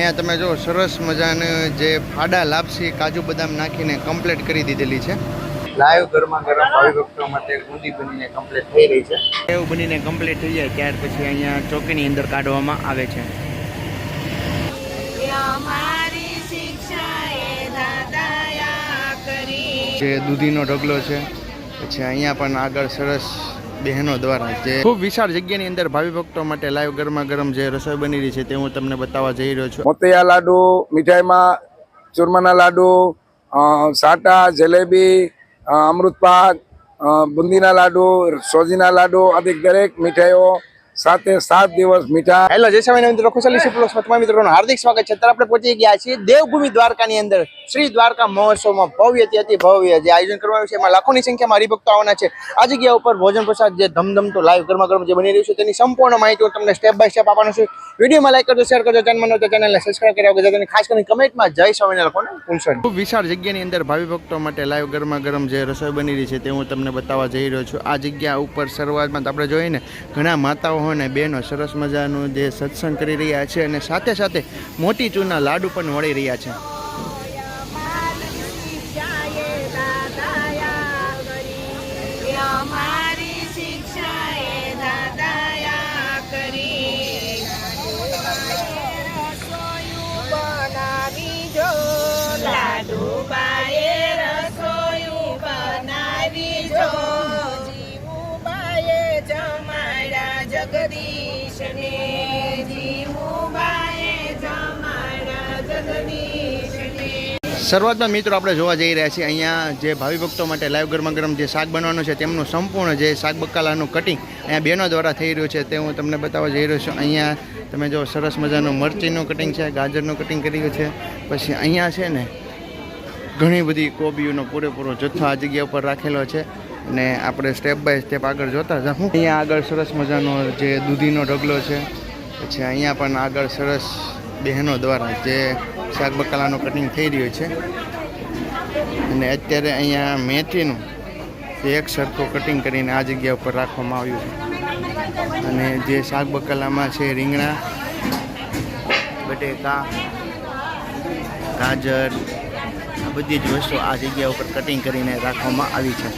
અહીંયા તમે જો સરસ મજાને જે ફાડા લાપસી કાજુ બદામ નાખીને કમ્પ્લીટ કરી દીધેલી છે. લાઈવ ગરમા ગરમ ભાવિ ભક્તો માટે ગુંદી બનીને કમ્પ્લીટ થઈ રહી છે. એવું બનીને કમ્પ્લીટ થઈ જાય ત્યાર પછી અહીંયા ચોકીની અંદર કાઢવામાં આવે છે. જે દૂધીનો ઢગલો છે પછી અહીંયા પણ આગળ સરસ બહેનો દ્વારા જે ખૂબ વિશાળ જગ્યાની અંદર ભાવિ ભક્તો માટે લાઈવ ગરમા ગરમ જે રસોઈ બની રહી છે તે હું તમને બતાવવા જઈ રહ્યો છું. મોતિયા લાડુ, મીઠાઈમાં ચૂરમાના લાડુ, સાટા, જલેબી, અમૃતપાક, બુંદીના લાડુ, સોજીના લાડુ આદિ દરેક મીઠાઈઓ 7 દિવસ મીઠા. હેલો જય સ્વામિનારાયણ મિત્રો, કુશલી સિપ્લોસમાં તમામ મિત્રોનું હાર્દિક સ્વાગત છે. અત્યારે આપણે પહોંચી ગયા છીએ દેવભૂમિ દ્વારકાની અંદર શ્રી દ્વારકા મહોત્સવમાં ભવ્યથી અતિ ભવ્ય જે આયોજન કરવામાં આવ્યું છે એમાં લાખોની સંખ્યામાં હરિભક્તો આવવાના છે. આ જગ્યા ઉપર ભોજન પ્રસાદ જે ધમધમતો લાઈવ ગરમા ગરમ જે બની રહ્યું છે તેની સંપૂર્ણ માહિતી હું તમને સ્ટેપ બાય સ્ટેપ આપવાનો છું. વિડીયોમાં લાઈક કરજો, શેર કરજો, ચેનલને સબસ્ક્રાઇબ કર્યા વગર જતા ખાસ કરીને કમેન્ટમાં જય સ્વામિનારાયણ લખવાનું ભૂલશો નહીં. ખૂબ વિશાળ જગ્યાની અંદર ભાવિ ભક્તો માટે લાઈવ ગરમા ગરમ જે રસોઈ બની રહી છે તે હું તમને બતાવવા જઈ રહ્યો છું. આ જગ્યા ઉપર શરૂઆતમાં આપણે જોઈએ ને ઘણા માતાઓ હોય ને બહેનો સરસ મજાનું જે સત્સંગ કરી રહ્યા છે અને સાથે સાથે મોતીચૂરના લાડુ પણ વળી રહ્યા છે. શરૂઆતમાં મિત્રો આપણે જોવા જઈ રહ્યા છીએ અહીંયા જે ભાવિ ભક્તો માટે લાઈવ ગરમા ગરમ જે શાક બનવાનું છે તેમનું સંપૂર્ણ જે શાક બકાલાનું કટિંગ અહીંયા બહેનો દ્વારા થઈ રહ્યું છે તે હું તમને બતાવવા જઈ રહ્યો છું. અહીંયા તમે જો સરસ મજાનું મરચીનું કટિંગ છે, ગાજરનું કટિંગ કર્યું છે. પછી અહીંયા છે ને ઘણી બધી કોબીઓનો પૂરેપૂરો જથ્થો આ જગ્યા ઉપર રાખેલો છે અને આપણે સ્ટેપ બાય સ્ટેપ આગળ જોતા જાઉં. અહીંયા આગળ સરસ મજાનો જે દૂધીનો ઢગલો છે. પછી અહીંયા પણ આગળ સરસ બહેનો દ્વારા જે શાક બકાલાનું કટિંગ થઈ રહ્યું છે અને અત્યારે અહીંયા મેથીનું એક સરખું કટિંગ કરીને આ જગ્યા ઉપર રાખવામાં આવ્યું છે અને જે શાક બકાલામાં છે રીંગણા, બટેકા, ગાજર આ બધી જ વસ્તુ આ જગ્યા ઉપર કટિંગ કરીને રાખવામાં આવી છે.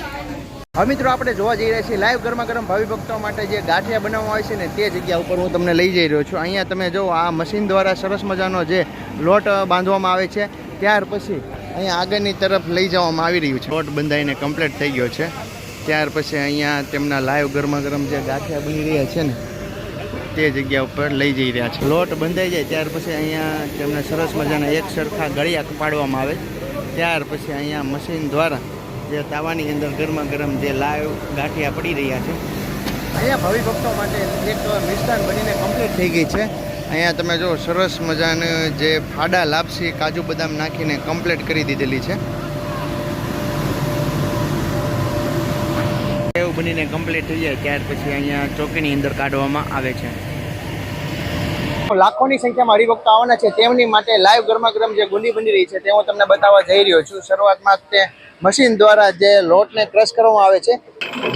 હવે મિત્રો આપણે જોવા જઈ રહ્યા છીએ લાઈવ ગરમા ગરમ ભાવિ ભક્તો માટે જે ગાંઠિયા બનાવવામાં આવે છે ને તે જગ્યા ઉપર હું તમને લઈ જઈ રહ્યો છું. અહીંયા તમે જો આ મશીન દ્વારા સરસ મજાનો જે લોટ બાંધવામાં આવે છે ત્યાર પછી અહીંયા આગળની તરફ લઈ જવામાં આવી રહ્યું છે. લોટ બંધાઈને કમ્પ્લીટ થઈ ગયો છે. ત્યાર પછી અહીંયા તેમના લાઈવ ગરમા ગરમ જે ગાંઠિયા બની રહ્યા છે ને તે જગ્યા ઉપર લઈ જઈ રહ્યા છે. લોટ બંધાઈ જાય ત્યાર પછી અહીંયા તેમને સરસ મજાના એક સરખા ગળિયા પાડવામાં આવે. ત્યાર પછી અહીંયા મશીન દ્વારા જે તાવાની અંદર ગરમા ગરમ જે લાઈવ ગાંઠિયા પડી રહ્યા છે. અહીંયા ભાવિ ભક્તો માટે એક મિષ્ટાન બનીને કમ્પ્લીટ થઈ ગઈ છે. અહીંયા તમે જો સરસ મજાને જે ફાડા લાપસી કાજુ બદામ નાખીને કમ્પ્લીટ કરી દીધેલી છે. એવું બનીને કમ્પ્લીટ થઈ જાય ત્યાર પછી અહીંયા ચોકીની અંદર કાઢવામાં આવે છે. લાખોની સંખ્યામાં હરિભક્તો આવવાના છે તેમની માટે લાઈવ ગરમા ગરમ જે ગુંદી બની રહી છે તે હું તમને બતાવવા જઈ રહ્યો છું. શરૂઆતમાં તે મશીન દ્વારા જે લોટને ક્રશ કરવામાં આવે છે.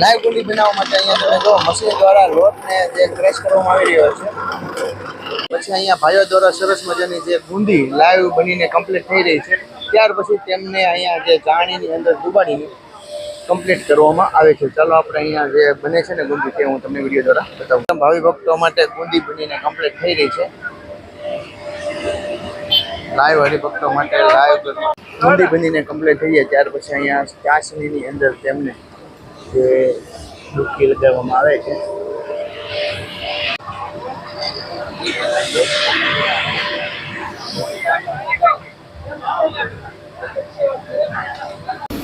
લાઈવ ગુંદી બનાવવા માટે અહીંયા તમે જો મશીન દ્વારા લોટને જે ક્રશ કરવામાં આવી રહ્યો છે. પછી અહીંયા ભાઈઓ દ્વારા સરસ મજાની જે ગુંદી લાઈવ બનીને કમ્પ્લીટ થઈ રહી છે. ત્યાર પછી તેમને અહીંયા જે ચાણીની અંદર ડુબાડીને કમ્પ્લીટ કરવામાં આવે છે. ચાલો આપણે અહીંયા જે બને છે ને ગુંદી તે હું તમને વિડીયો દ્વારા બતાવું. ભાવિ ભક્તો માટે ગુંદી બનીને કમ્પ્લીટ થઈ રહી છે. લાઈવ હરિભક્તો માટે લાઈવ ગુંદી બનીને કમ્પ્લીટ થઈ જાય ત્યાર પછી અહીંયા ચાસણીની અંદર તેમને જે ડૂબકી લગાવવામાં આવે છે.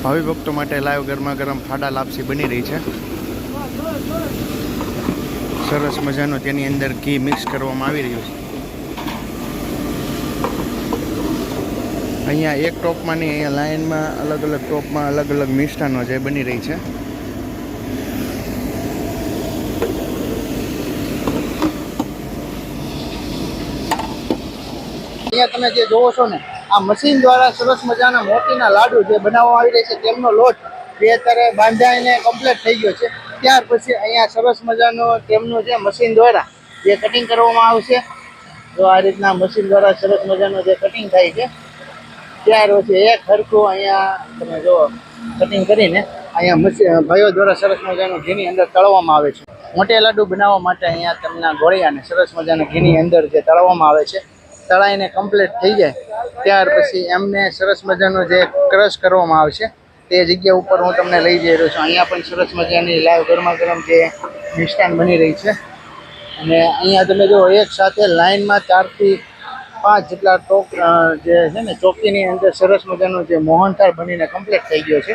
ભાવિ ભક્તો માટે લાઈવ ગરમા ગરમ ફાડા લાપસી બની રહી છે. સરસ મજાનું તેની અંદર ઘી મિક્સ કરવામાં આવી રહ્યું છે. અહીંયા એક ટોપમાં નહીં, અહીંયા લાઈનમાં અલગ અલગ ટોપમાં અલગ અલગ મિષ્ટાનો જે બની રહી છે. અહીંયા તમે જે જોવો છો ને આ મશીન દ્વારા સરસ મજાના મોતીના લાડુ જે બનાવવામાં આવી રહ્યા છે તેમનો લોટ જે અત્યારે બાંધાઈને કમ્પ્લીટ થઈ ગયો છે. ત્યાર પછી અહીંયા સરસ મજાનો તેમનું જે મશીન દ્વારા જે કટિંગ કરવામાં આવશે તો આ રીતના મશીન દ્વારા સરસ મજાનું જે કટિંગ થાય છે ત્યાર પછી એક હરખું અહીંયા તમે જો કટિંગ કરીને અહીંયા મશીન ભાઈઓ દ્વારા સરસ મજાનું ઘીની અંદર તળવામાં આવે છે. મોટા લાડુ બનાવવા માટે અહીંયા તમને ગોળિયાને સરસ મજાના ઘીની અંદર જે તળવામાં આવે છે, તળાઈને કમ્પ્લીટ થઈ જાય ત્યાર પછી એમને સરસ મજાનું જે ક્રશ કરવામાં આવશે તે જગ્યા ઉપર હું તમને લઈ જઈ રહ્યો છું. અહીંયા પણ સરસ મજાની લાઈવ ગરમા ગરમ જે મિષ્ટાન બની રહી છે અને અહીંયા તમે જો એક સાથે લાઈનમાં 4 થી 5 જેટલા ટોક જે છે ને ચોકીની અંદર સરસ મજાનો જે મોહનથાળ બનીને કમ્પ્લીટ થઈ ગયો છે.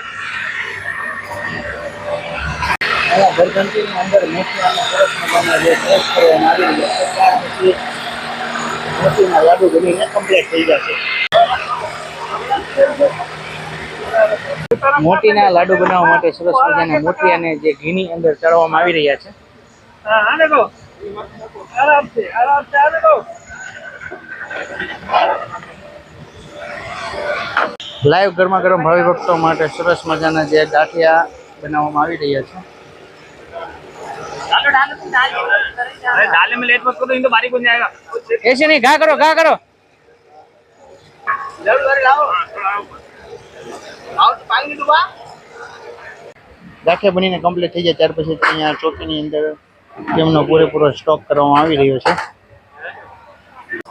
અહીંયા ઘરઘંટીની અંદર મેથી અને સરસ મજાના જે ક્રશ કરવામાં આવી રહ્યા છે ત્યાર પછી મોતીના લાડુ બનીને કમ્પ્લીટ થઈ જશે. મોતીના લાડુ બનાવવા માટે સરસ મજાના મોતી અને જે ઘીની અંદર તળવામાં આવી રહ્યા છે. લાઈવ ગરમા ગરમ ભાવિ ભક્તો માટે સરસ મજાના જે ગાંઠિયા બનાવવામાં આવી રહ્યા છે. डालने में लेट मत करो, इन तो बारीक बन जाएगा. ऐसे नहीं, घा करो घा करो. ગાંઠિયા બનીને કમ્પ્લીટ થઈ જાય ત્યાર પછી અહીંયા ચોકીની અંદર તેમનો પૂરેપૂરો સ્ટોક કરવામાં આવી રહ્યો છે.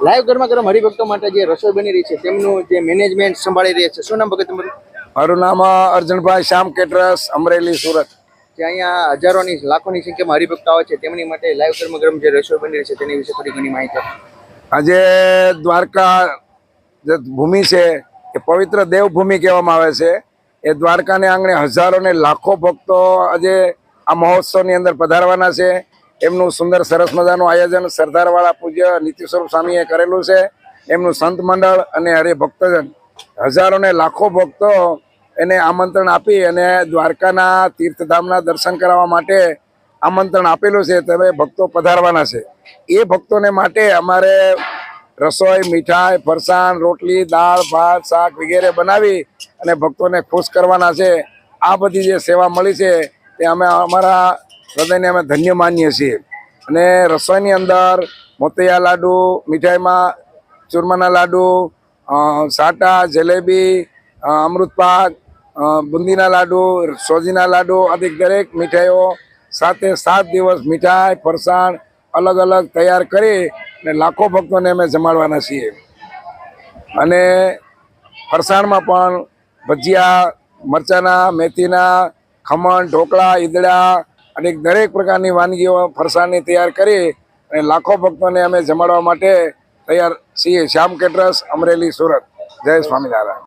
લાઈવ ગરમા ગરમ હરિભક્તો માટે જે રસોઈ બની રહી છે તેમનું જે મેનેજમેન્ટ સંભાળી રહ્યા છે. શું નામ ભગત તમારું? મારું નામ અર્જુનભાઈ શ્યામ કેટરસ, અમરેલી, સુરત. જે અહીંયા હજારોની લાખોની સંખ્યામાં હરિભક્તો આવે છે તેમની માટે લાઈવ ગરમા ગરમ જે રસોઈ બની રહી છે તેની વિશે થોડી ઘણી માહિતી આપો. આજે દ્વારકા જે ભૂમિ છે એ પવિત્ર દેવભૂમિ કહેવામાં આવે છે. એ દ્વારકાને આંગણે હજારો ને લાખો ભક્તો આજે આ મહોત્સવની અંદર પધારવાના છે. એમનું સુંદર સરસ મજાનું આયોજન સરદારવાળા પૂજ્ય નીતિ સ્વરૂપ સ્વામીએ કરેલું છે. એમનું સંત મંડળ અને હરિભક્તજન હજારો ને લાખો ભક્તો એને આમંત્રણ આપી અને દ્વારકાના તીર્થધામના દર્શન કરાવવા માટે આમંત્રણ આપેલું છે. તમે ભક્તો પધારવાના છે. એ ભક્તોને માટે અમારે રસોઈ, મીઠાઈ, ફરસાણ, રોટલી, દાળ, ભાત, શાક વગેરે બનાવી અને ભક્તોને ખુશ કરવાના છે. આ બધી જે સેવા મળી છે તે અમે અમારા હૃદયને અમે ધન્ય માનીએ છીએ. અને રસોઈની અંદર મોતિયા લાડુ, મીઠાઈમાં ચૂરમાના લાડુ, સાટા, જલેબી, અમૃતપાક, બુંદીના લાડુ, સોજીના લાડુ આદિ દરેક મીઠાઈઓ 7 દિવસ મીઠાઈ, ફરસાણ અલગ અલગ તૈયાર કરી અને લાખો ભક્તોને અમે જમાડવાના છીએ. અને ફરસાણમાં પણ ભજીયા, મરચાના, મેથીના, ખમણ, ઢોકળા, ઈદડા અને દરેક પ્રકારની વાનગીઓ ફરસાણની તૈયાર કરી અને લાખો ભક્તોને અમે જમાડવા માટે તૈયાર છીએ. શ્યામ કેટરસ, અમરેલી, સુરત. જય સ્વામિનારાયણ.